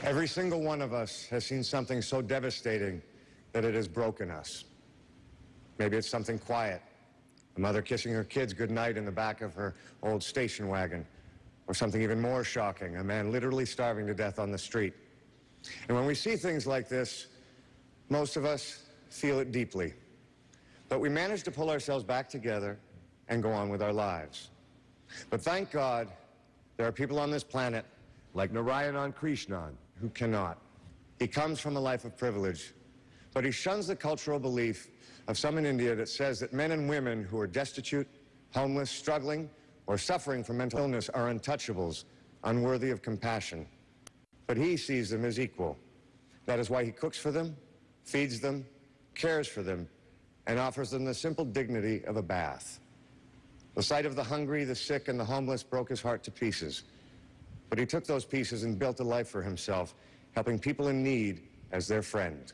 Every single one of us has seen something so devastating that it has broken us. Maybe it's something quiet, a mother kissing her kids goodnight in the back of her old station wagon, or something even more shocking, a man literally starving to death on the street. And when we see things like this, most of us feel it deeply. But we manage to pull ourselves back together and go on with our lives. But thank God, there are people on this planet, like Narayanan Krishnan, who cannot. He comes from a life of privilege, but he shuns the cultural belief of some in India that says that men and women who are destitute, homeless, struggling, or suffering from mental illness are untouchables, unworthy of compassion. But he sees them as equal. That is why he cooks for them, feeds them, cares for them, and offers them the simple dignity of a bath. The sight of the hungry, the sick, and the homeless broke his heart to pieces. But he took those pieces and built a life for himself, helping people in need as their friend.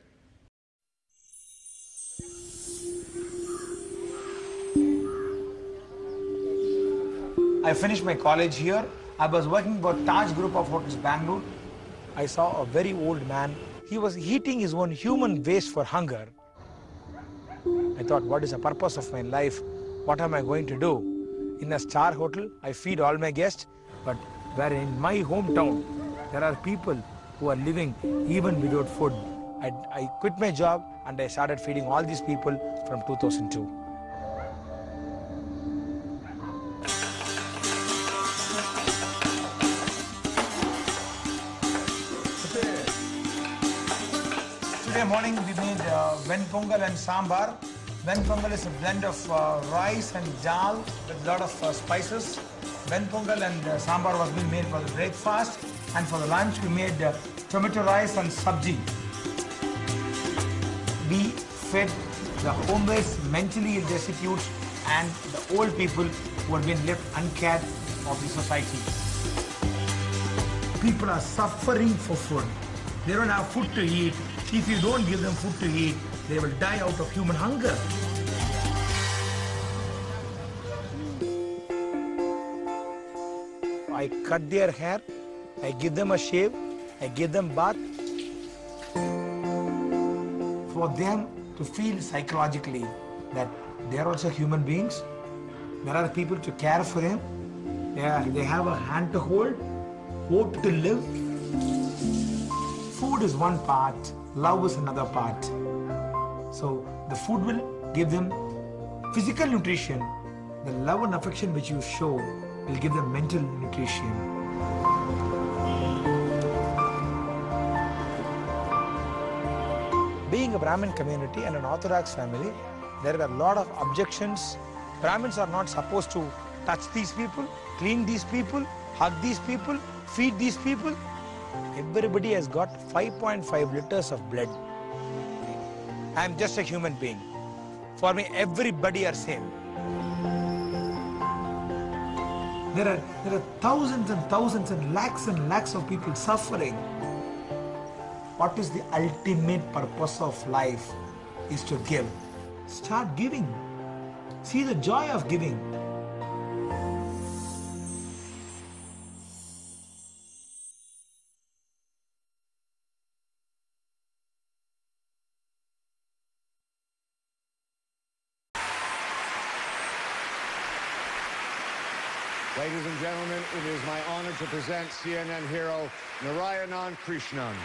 I finished my college here. I was working for Taj Group of Hotels, Bangalore. I saw a very old man. He was eating his own human waste for hunger. I thought, what is the purpose of my life? What am I going to do? In a star hotel, I feed all my guests, but where in my hometown, there are people who are living even without food. I quit my job and I started feeding all these people from 2002. Today morning we made ven pongal and sambar. Ven pongal is a blend of rice and dal with a lot of spices. Ven pongal and sambar was being made for the breakfast, and for the lunch we made tomato rice and sabji. We fed the homeless, mentally ill destitutes and the old people who have been left uncared of the society. People are suffering for food. They don't have food to eat. If you don't give them food to eat, they will die out of human hunger. I cut their hair, I give them a shave, I give them bath. For them to feel psychologically that they are also human beings, there are people to care for them, they have a hand to hold, hope to live. Food is one part, love is another part. So the food will give them physical nutrition. The love and affection which you show will give them mental nutrition. Being a Brahmin community and an Orthodox family, there are a lot of objections. Brahmins are not supposed to touch these people, clean these people, hug these people, feed these people. Everybody has got 5.5 liters of blood. I am just a human being. For me, everybody are same. There are thousands and thousands and lakhs of people suffering. What is the ultimate purpose of life is to give. Start giving. See the joy of giving. Ladies and gentlemen, it is my honor to present CNN hero Narayanan Krishnan.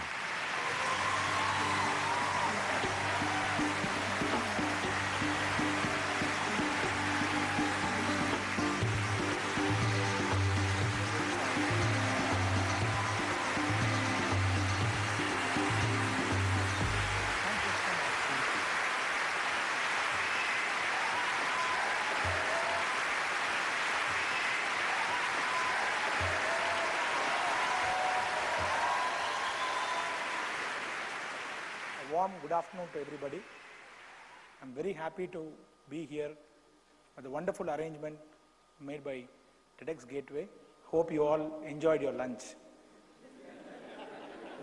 Warm good afternoon to everybody. I'm very happy to be here with the wonderful arrangement made by TEDx Gateway. Hope you all enjoyed your lunch.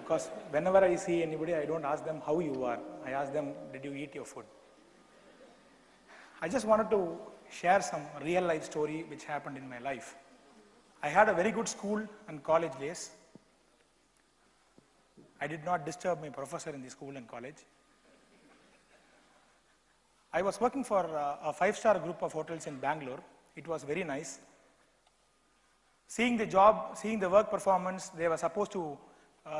Because whenever I see anybody, I don't ask them how you are. I ask them, did you eat your food? I just wanted to share some real life story which happened in my life. I had a very good school and college days. I did not disturb my professor in the school and college. I was working for a 5-star group of hotels in Bangalore. It was very nice. Seeing the job, seeing the work performance, they were supposed to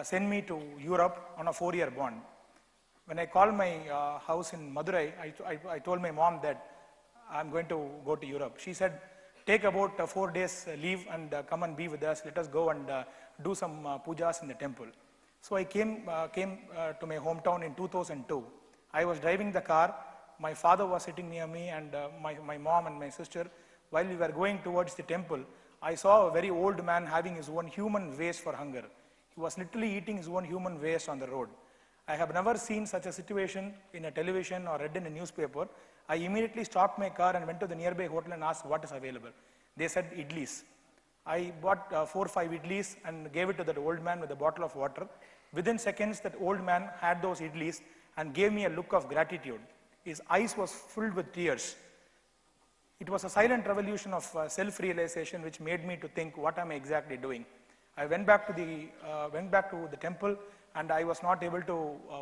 send me to Europe on a 4-year bond. When I called my house in Mandουράι, I told my mom that I'm going to go to Europe. She said, take about 4 days leave and come and be with us. Let us go and do some pujas in the temple. So I came to my hometown in 2002. I was driving the car. My father was sitting near me and my mom and my sister. While we were going towards the temple, I saw a very old man having his own human waste for hunger. He was literally eating his own human waste on the road. I have never seen such a situation in a television or read in a newspaper. I immediately stopped my car and went to the nearby hotel and asked what is available. They said idlis. I bought 4 or 5 idlis and gave it to that old man with a bottle of water. Within seconds, that old man had those idlis and gave me a look of gratitude. His eyes was filled with tears. It was a silent revolution of self-realization which made me to think, what am I exactly doing? I went back to the temple and I was not able to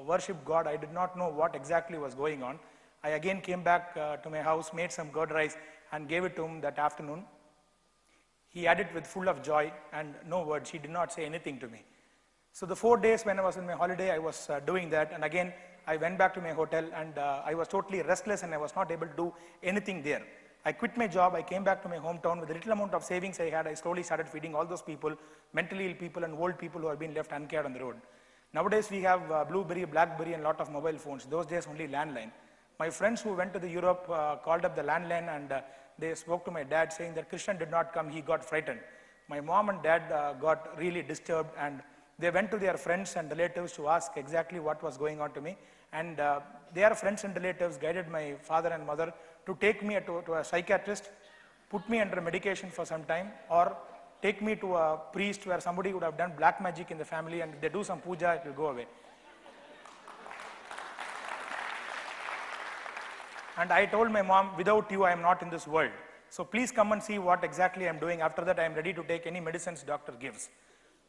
worship God. I did not know what exactly was going on. I again came back to my house, made some curd rice and gave it to him that afternoon. He had it with full of joy and no words. He did not say anything to me. So the 4 days when I was in my holiday, I was doing that, and again I went back to my hotel and I was totally restless and I was not able to do anything there. I quit my job, I came back to my hometown. With the little amount of savings I had, I slowly started feeding all those people, mentally ill people and old people who have been left uncared on the road. Nowadays we have Blueberry, Blackberry and a lot of mobile phones. Those days only landline. My friends who went to the Europe called up the landline and they spoke to my dad saying that Krishnan did not come, he got frightened. My mom and dad got really disturbed and they went to their friends and relatives to ask exactly what was going on to me. And their friends and relatives guided my father and mother to take me to a psychiatrist, put me under medication for some time, or take me to a priest where somebody would have done black magic in the family and if they do some puja, it will go away. And I told my mom, without you, I am not in this world. So please come and see what exactly I am doing. After that, I am ready to take any medicines doctor gives.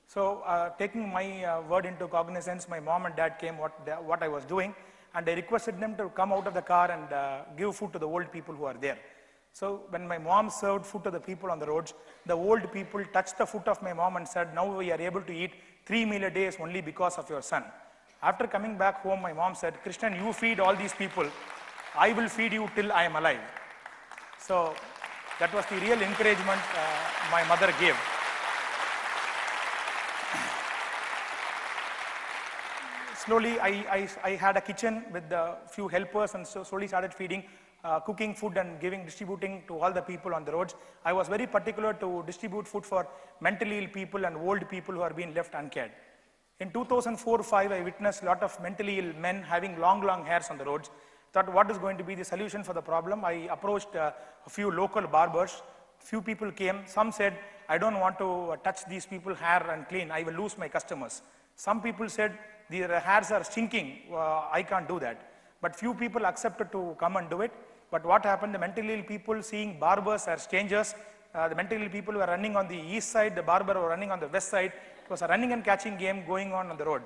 So taking my word into cognizance, my mom and dad came what I was doing, and I requested them to come out of the car and give food to the old people who are there. So when my mom served food to the people on the roads, the old people touched the foot of my mom and said, now we are able to eat 3 meals a day only because of your son. After coming back home, my mom said, Krishnan, you feed all these people. I will feed you till I am alive. So that was the real encouragement my mother gave. Slowly, I had a kitchen with a few helpers and so slowly started feeding, cooking food and distributing to all the people on the roads. I was very particular to distribute food for mentally ill people and old people who are being left uncared. In 2004-05, I witnessed a lot of mentally ill men having long hairs on the roads. Thought what is going to be the solution for the problem. I approached a few local barbers. Few people came. Some said, I don't want to touch these people's hair and clean. I will lose my customers. Some people said, their hairs are stinking. I can't do that. But few people accepted to come and do it. But what happened, the mentally ill people seeing barbers as strangers, the mentally ill people were running on the east side, the barber were running on the west side. It was a running and catching game going on the road.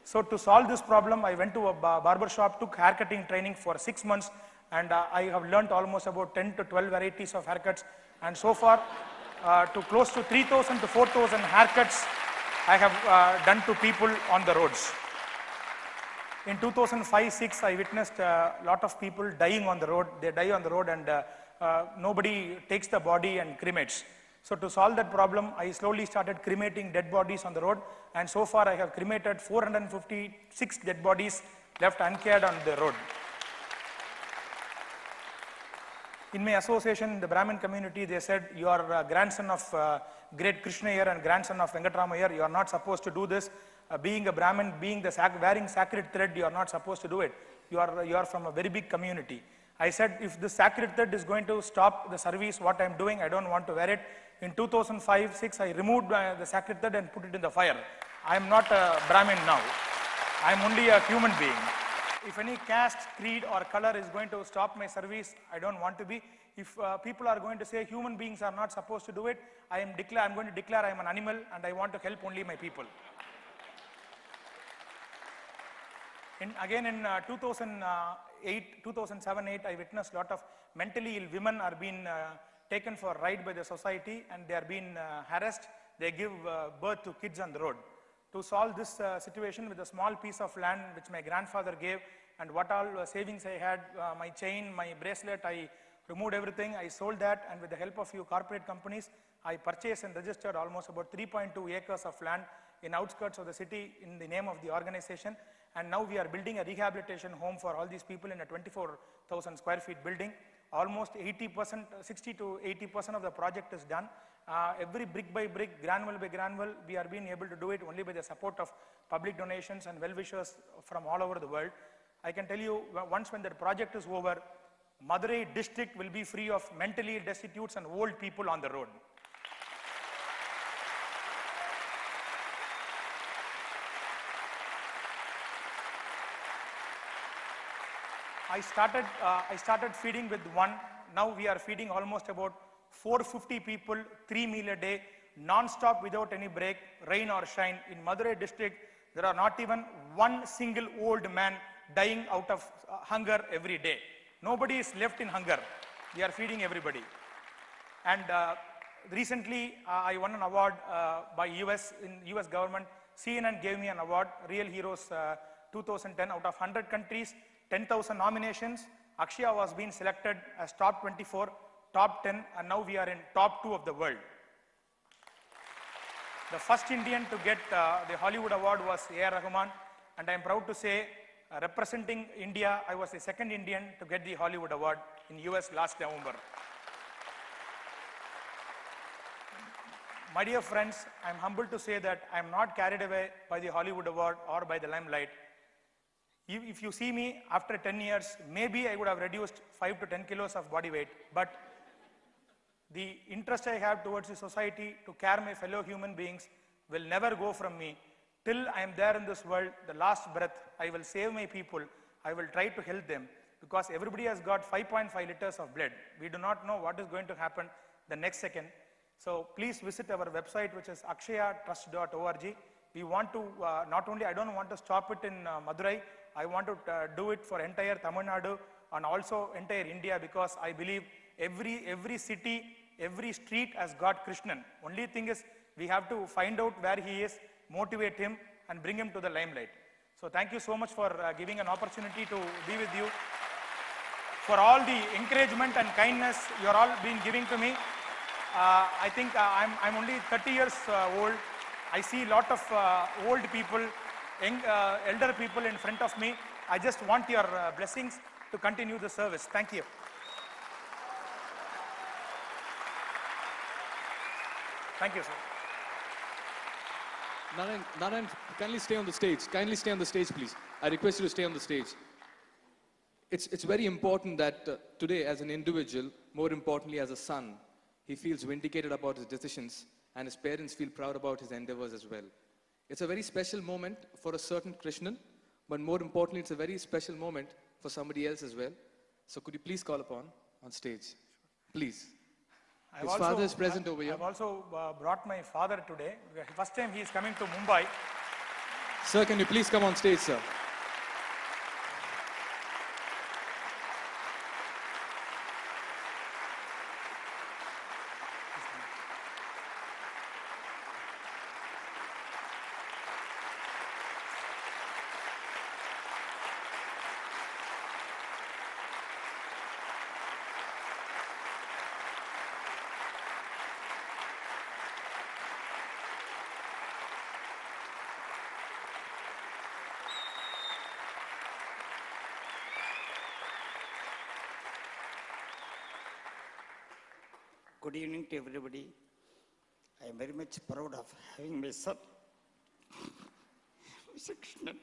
So to solve this problem, I went to a barber shop, took haircutting training for 6 months, and I have learnt almost about 10 to 12 varieties of haircuts. And so far, to close to 3,000 to 4,000 haircuts I have done to people on the roads. In 2005-06, I witnessed a lot of people dying on the road. They die on the road and nobody takes the body and cremates. So to solve that problem, I slowly started cremating dead bodies on the road, and so far I have cremated 456 dead bodies left uncared on the road. In my association in the Brahmin community, they said, you are a grandson of great Krishna here and grandson of Venkatrama here, you are not supposed to do this. Being a Brahmin, wearing sacred thread, you are not supposed to do it. You are from a very big community. I said, if this sacred thread is going to stop the service, what I am doing, I don't want to wear it. In 2005-06, I removed the sacred thread and put it in the fire. I am not a Brahmin now. I am only a human being. If any caste, creed or color is going to stop my service, I don't want to be. If people are going to say human beings are not supposed to do it, I am going to declare I am an animal and I want to help only my people. Again in 2007-8, I witnessed a lot of mentally ill women are being taken for a ride by the society, and they are being harassed. They give birth to kids on the road. To solve this situation, with a small piece of land which my grandfather gave, and what all savings I had, my chain, my bracelet, I removed everything, I sold that, and with the help of few corporate companies, I purchased and registered almost about 3.2 acres of land in outskirts of the city in the name of the organization. And now we are building a rehabilitation home for all these people in a 24,000 square feet building. Almost 80%, 60 to 80% of the project is done. Every brick by brick, granule by granule, we are being able to do it only by the support of public donations and well-wishers from all over the world. I can tell you, once when the project is over, Madurai district will be free of mentally destitute and old people on the road. I started feeding with one. Now we are feeding almost about 450 people, 3 meals a day, non-stop without any break, rain or shine. In Madurai district, there are not even one single old man dying out of hunger every day. Nobody is left in hunger. We are feeding everybody. And recently, I won an award by US government. CNN gave me an award, Real Heroes 2010, out of 100 countries, 10,000 nominations. Akshaya was being selected as top 24, top 10, and now we are in top 2 of the world. The first Indian to get the Hollywood award was A.R. Rahman, and I am proud to say, representing India, I was the second Indian to get the Hollywood award in US last November. My dear friends, I am humbled to say that I am not carried away by the Hollywood award or by the limelight. If you see me after 10 years, maybe I would have reduced 5 to 10 kilos of body weight, but the interest I have towards the society to care my fellow human beings will never go from me. Till I am there in this world, the last breath, I will save my people. I will try to help them, because everybody has got 5.5 liters of blood. We do not know what is going to happen the next second. So please visit our website, which is akshayatrust.org. We want to, not only, I don't want to stop it in Madurai, I want to do it for entire Tamil Nadu and also entire India, because I believe every city, every street has got Krishnan. Only thing is, we have to find out where he is, motivate him, and bring him to the limelight. So thank you so much for giving an opportunity to be with you. For all the encouragement and kindness you are all been giving to me. I think I'm only 30 years old. I see a lot of old people, elder people in front of me. I just want your blessings to continue the service. Thank you. Thank you, sir. Narayan, kindly stay on the stage. Kindly stay on the stage, please. I request you to stay on the stage. It's very important that today, as an individual, more importantly as a son, he feels vindicated about his decisions, and his parents feel proud about his endeavors as well. It's a very special moment for a certain Krishnan, but more importantly, it's a very special moment for somebody else as well. So could you please call upon on stage? Please. His father is present over here. I've also brought my father today. First time he is coming to Mumbai. Sir, can you please come on stage, sir? Good evening to everybody. I am very much proud of having my son, Mr. Krishnan.